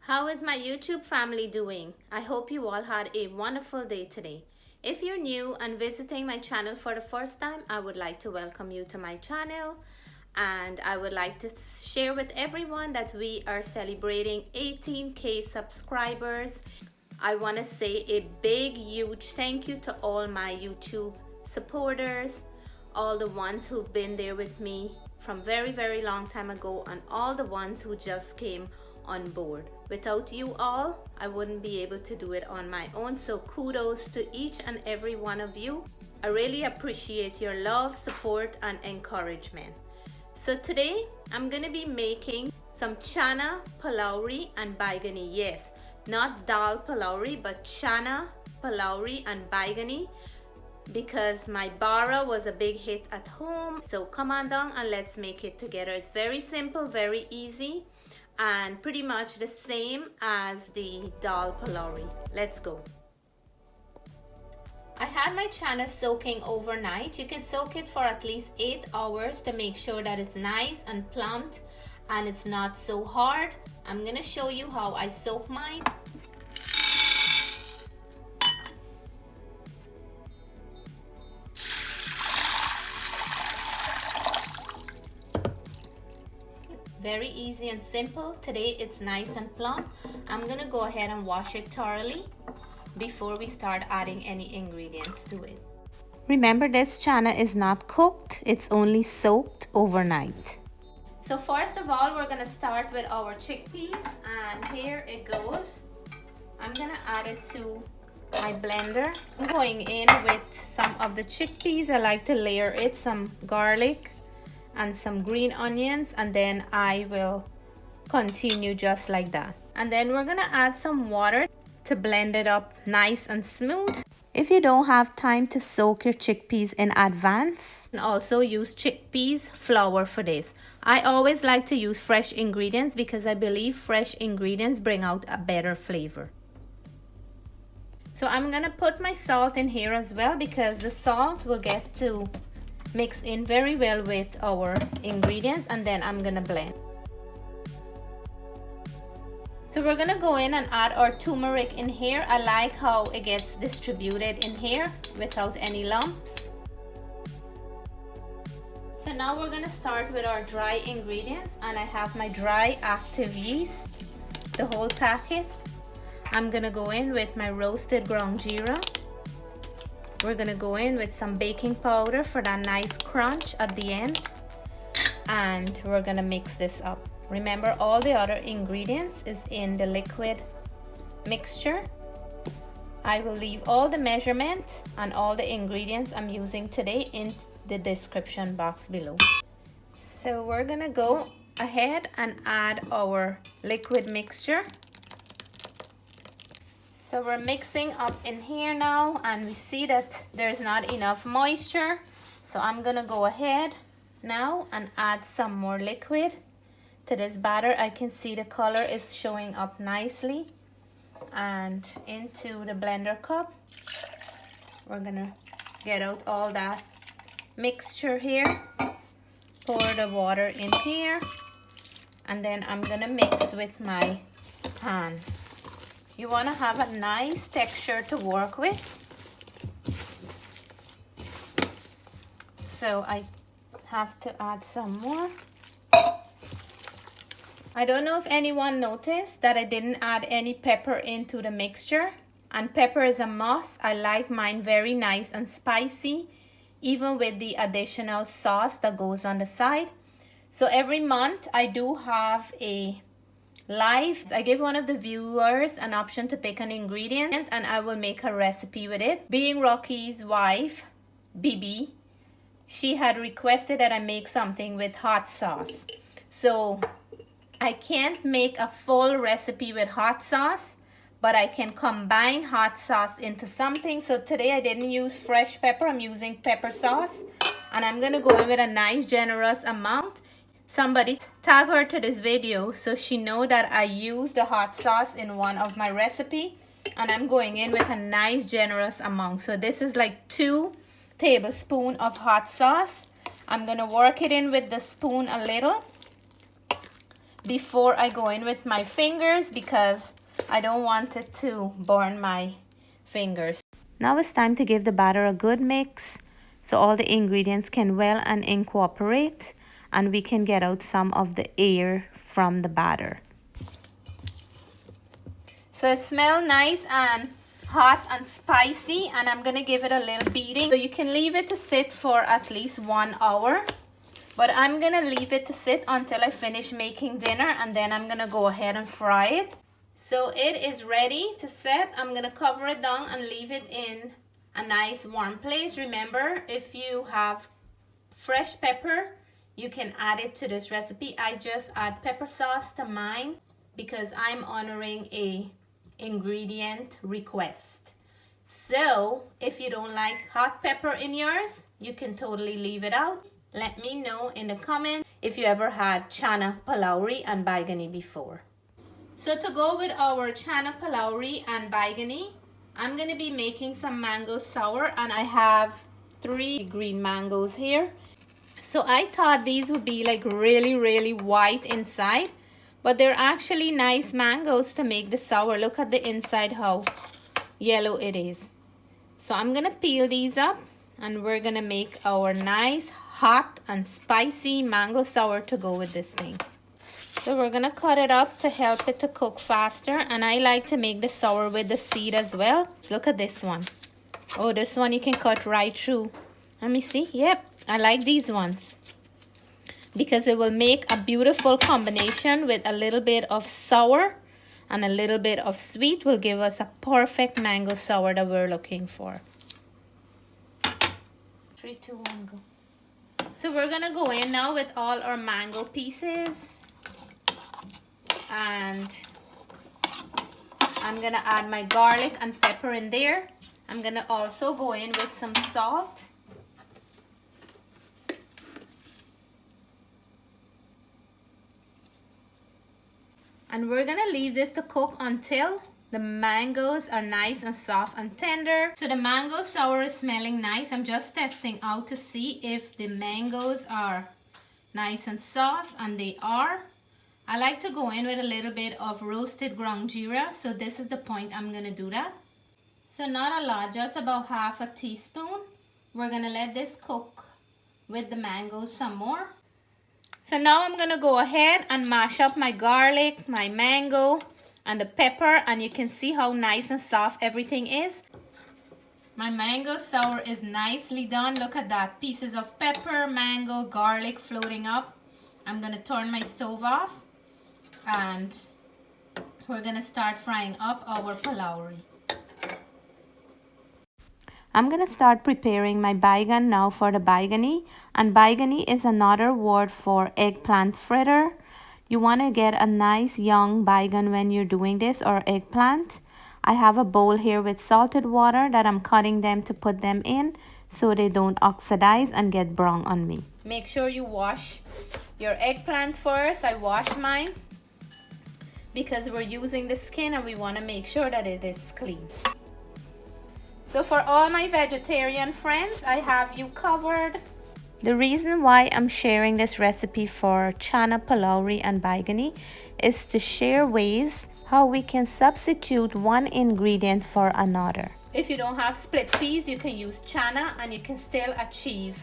How is my YouTube family doing? I hope you all had a wonderful day today. If you're new and visiting my channel for the first time, I would like to welcome you to my channel, and I would like to share with everyone that we are celebrating 18K subscribers. I want to say a big, huge thank you to all my YouTube supporters, all the ones who've been there with me from very long time ago, and all the ones who just came on board. Without you all, I wouldn't be able to do it on my own, so kudos to each and every one of you. I really appreciate your love, support, and encouragement. So today I'm gonna be making some Channa Pholourie and Baiganiee. Yes, not dal Pholourie, but Channa Pholourie and Baiganie, because my bara was a big hit at home. So come on down and let's make it together. It's very simple, very easy, and pretty much the same as the dal Pholourie. Let's go. I had my channa soaking overnight. You can soak it for at least 8 hours to make sure that it's nice and plump and it's not so hard. I'm gonna show you how I soak mine. Very easy and simple. Today it's nice and plump. I'm gonna go ahead and wash it thoroughly before we start adding any ingredients to it. Remember, this channa is not cooked, it's only soaked overnight. So first of all, we're gonna start with our chickpeas, and here it goes. I'm gonna add it to my blender. I'm going in with some of the chickpeas. I like to layer it, some garlic and some green onions, and then I will continue just like that. And then we're gonna add some water to blend it up nice and smooth. If you don't have time to soak your chickpeas in advance, you can also use chickpeas flour for this. I always like to use fresh ingredients because I believe fresh ingredients bring out a better flavor. So I'm gonna put my salt in here as well, because the salt will get to mix in very well with our ingredients, and then I'm gonna blend. So we're gonna go in and add our turmeric in here. I like how it gets distributed in here without any lumps. So now we're gonna start with our dry ingredients, and I have my dry active yeast, the whole packet. I'm gonna go in with my roasted ground geera. We're gonna go in with some baking powder for that nice crunch at the end, and we're gonna mix this up. Remember, all the other ingredients is in the liquid mixture. I will leave all the measurement and all the ingredients I'm using today in the description box below. So we're gonna go ahead and add our liquid mixture. So we're mixing up in here now, and we see that there's not enough moisture. So I'm gonna go ahead now and add some more liquid to this batter. I can see the color is showing up nicely. And into the blender cup, we're gonna get out all that mixture here. Pour the water in here, and then I'm gonna mix with my hand. You want to have a nice texture to work with. So I have to add some more. I don't know if anyone noticed that I didn't add any pepper into the mixture. And pepper is a must. I like mine very nice and spicy, even with the additional sauce that goes on the side. So every month I do have a live. I give one of the viewers an option to pick an ingredient, and I will make a recipe with it. Being Rocky's wife, Bibi, she had requested that I make something with hot sauce. So I can't make a full recipe with hot sauce, but I can combine hot sauce into something. So today I didn't use fresh pepper, I'm using pepper sauce, and I'm gonna go in with a nice generous amount. Somebody tag her to this video so she know that I use the hot sauce in one of my recipe, and I'm going in with a nice generous amount. So this is like 2 tablespoons of hot sauce. I'm gonna work it in with the spoon a little before I go in with my fingers because I don't want it to burn my fingers. Now it's time to give the batter a good mix so all the ingredients can well and incorporate, and we can get out some of the air from the batter. So it smells nice and hot and spicy, and I'm gonna give it a little beating. So you can leave it to sit for at least 1 hour, but I'm gonna leave it to sit until I finish making dinner, and then I'm gonna go ahead and fry it. So it is ready to set. I'm gonna cover it down and leave it in a nice warm place. Remember, if you have fresh pepper, you can add it to this recipe. I just add pepper sauce to mine because I'm honoring a ingredient request. So if you don't like hot pepper in yours, you can totally leave it out. Let me know in the comments if you ever had Channa Pholourie and Baiganie before. So to go with our Channa Pholourie and Baiganie, I'm going to be making some mango sour, and I have 3 green mangoes here. So I thought these would be like really white inside, but they're actually nice mangoes to make the sour. Look at the inside how yellow it is. So I'm going to peel these up, and we're going to make our nice hot and spicy mango sour to go with this thing. So we're gonna cut it up to help it to cook faster, and I like to make the sour with the seed as well. So look at this one. Oh, this one you can cut right through. Let me see. Yep, I like these ones because it will make a beautiful combination with a little bit of sour and a little bit of sweet. Will give us a perfect mango sour that we're looking for. 3, 2, 1, go. So we're gonna go in now with all our mango pieces. And I'm gonna add my garlic and pepper in there. I'm gonna also go in with some salt. And we're gonna leave this to cook until the mangoes are nice and soft and tender. So the mango sour is smelling nice. I'm just testing out to see if the mangoes are nice and soft, and they are. I like to go in with a little bit of roasted ground geera, so this is the point I'm gonna do that. So not a lot, just about half a teaspoon. We're gonna let this cook with the mangoes some more. So now I'm gonna go ahead and mash up my garlic, my mango, and the pepper, and you can see how nice and soft everything is. My mango sour is nicely done. Look at that, pieces of pepper, mango, garlic floating up. I'm gonna turn my stove off, and we're gonna start frying up our Pholourie. I'm gonna start preparing my baigan now for the Baiganie, and Baiganie is another word for eggplant fritter. You wanna get a nice young baigan when you're doing this, or eggplant. I have a bowl here with salted water that I'm cutting them to put them in so they don't oxidize and get brown on me. Make sure you wash your eggplant first. I wash mine because we're using the skin and we want to make sure that it is clean. So for all my vegetarian friends, I have you covered. The reason why I'm sharing this recipe for Channa Pholourie and Baiganie is to share ways how we can substitute one ingredient for another. If you don't have split peas, you can use channa and you can still achieve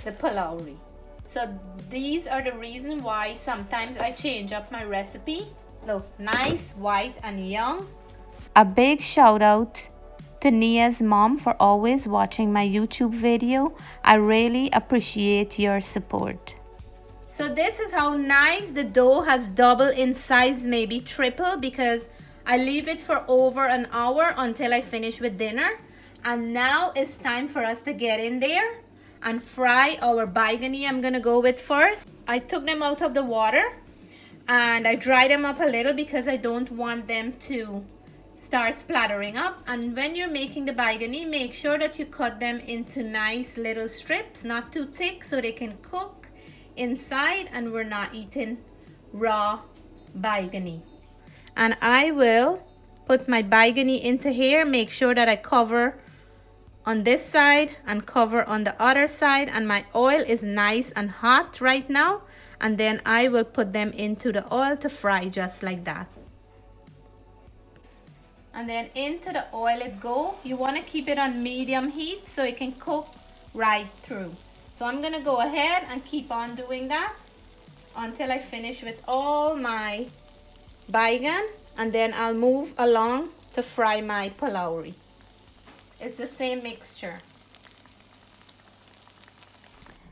the Pholourie. So these are the reason why sometimes I change up my recipe. Look, nice, white and young. A big shout out to Nia's mom for always watching my YouTube video. I really appreciate your support. So this is how nice the dough has doubled in size, maybe triple, because I leave it for over an hour until I finish with dinner. And now it's time for us to get in there and fry our Baiganie. I'm gonna go with first. I took them out of the water and I dry them up a little because I don't want them to start splattering up. And when you're making the Baiganie, make sure that you cut them into nice little strips, not too thick, so they can cook inside and we're not eating raw Baiganie. And I will put my Baiganie into here, make sure that I cover on this side and cover on the other side, and my oil is nice and hot right now. and then I will put them into the oil to fry just like that. And then into the oil it go. You want to keep it on medium heat so it can cook right through. So I'm gonna go ahead and keep on doing that until I finish with all my baigan, and then I'll move along to fry my pholourie. It's the same mixture.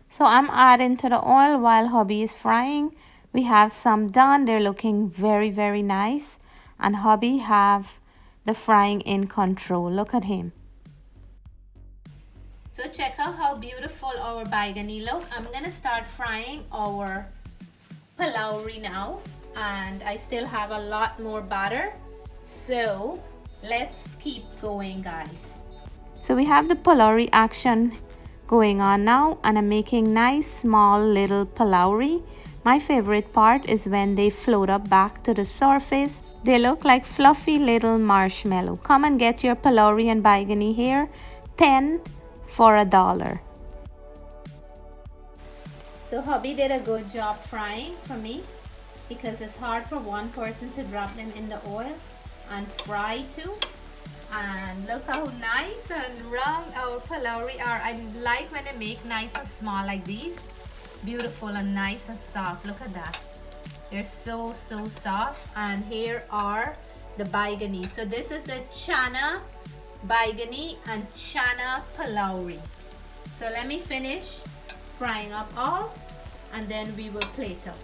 So I'm adding to the oil while hubby is frying. We have some done. They're looking very, very nice. And hubby have the frying in control. Look at him. So check out how beautiful our Baiganie look. I'm gonna start frying our pholourie now. And I still have a lot more batter. So let's keep going, guys. So we have the pholourie action going on now, and I'm making nice small little pholourie. My favorite part is when they float up back to the surface. They look like fluffy little marshmallow. Come and get your pholourie and Baiganie here. 10 for $1. So hubby did a good job frying for me, because it's hard for one person to drop them in the oil and fry too. And look how nice and round our pholourie are. I like when they make nice and small like these. Beautiful and nice and soft. Look at that. They're so soft. And here are the Baiganie. So this is the Channa Baiganiee and Channa Pholourie. So let me finish frying up all, and then we will plate up.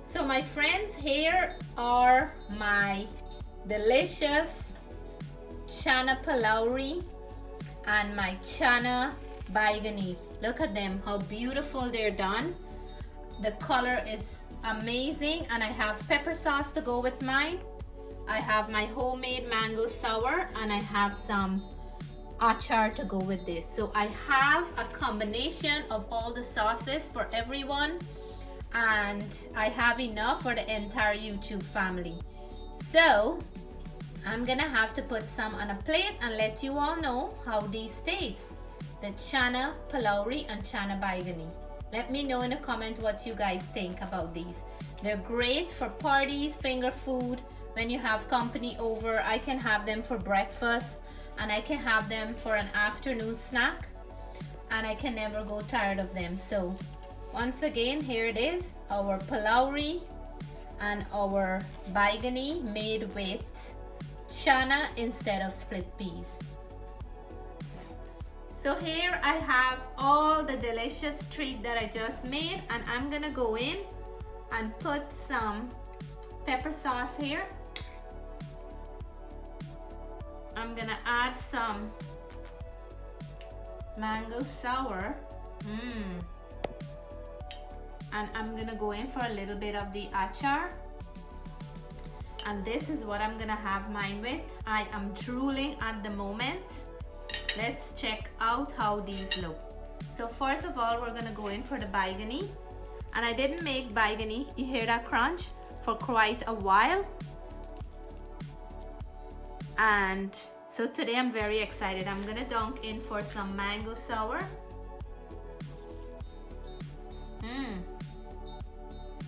So my friends, here are my delicious Channa Pholourie and my Channa Baiganiee. Look at them, how beautiful they're done. The color is amazing, and I have pepper sauce to go with mine. I have my homemade mango sour, and I have some achar to go with this. So I have a combination of all the sauces for everyone, and I have enough for the entire YouTube family. So I'm gonna have to put some on a plate and let you all know how these taste. The Channa Pholourie and Channa Baiganiee. Let me know in a comment what you guys think about these. They're great for parties, finger food, when you have company over. I can have them for breakfast, and I can have them for an afternoon snack, and I can never go tired of them. So once again, here it is, our pholourie and our Baiganie made with Channa instead of split peas. So here I have all the delicious treat that I just made, and I'm gonna go in and put some pepper sauce here. I'm gonna add some mango sour. And I'm gonna go in for a little bit of the achar. And this is what I'm gonna have mine with. I am drooling at the moment. Let's check out how these look. So first of all, we're gonna go in for the Baiganie. And I didn't make Baiganie, you hear that crunch, for quite a while. And so today I'm very excited. I'm gonna dunk in for some mango sour.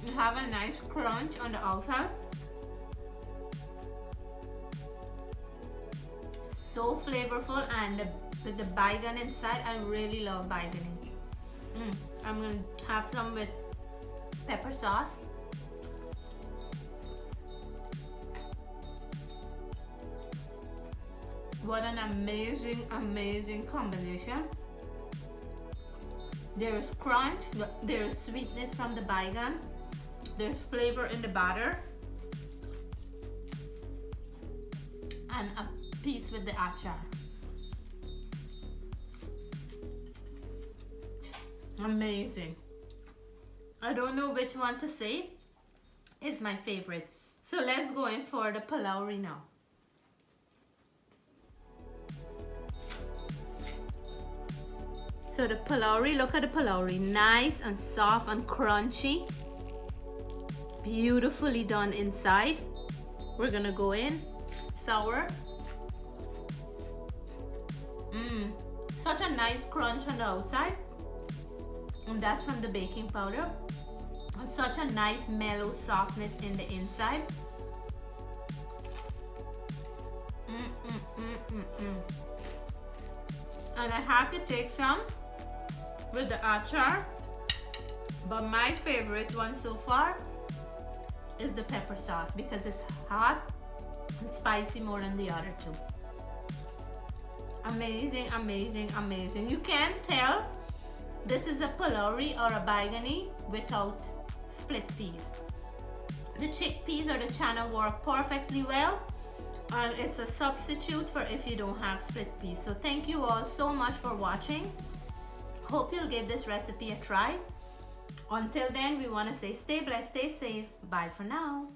You have a nice crunch on the outside. So flavorful, and with the baigan inside, I really love Baiganie. I'm gonna have some with pepper sauce. What an amazing combination. There is crunch, there is sweetness from the baigan, there's flavor in the batter, and a piece with the achar. Amazing. I don't know which one to say is my favorite. So let's go in for the pholourie now. So the pholourie, look at the pholourie, nice and soft and crunchy. Beautifully done inside. We're gonna go in sour. Such a nice crunch on the outside. and that's from the baking powder. And such a nice mellow softness in the inside. And I have to take some with the achar, but my favorite one so far is the pepper sauce because it's hot and spicy more than the other two. Amazing, amazing, amazing. You can't tell this is a Pholourie or a Baiganiee without split peas. The chickpeas or the Channa work perfectly well, and it's a substitute for if you don't have split peas. So thank you all so much for watching. Hope you'll give this recipe a try. Until then, we want to say stay blessed, stay safe. Bye for now.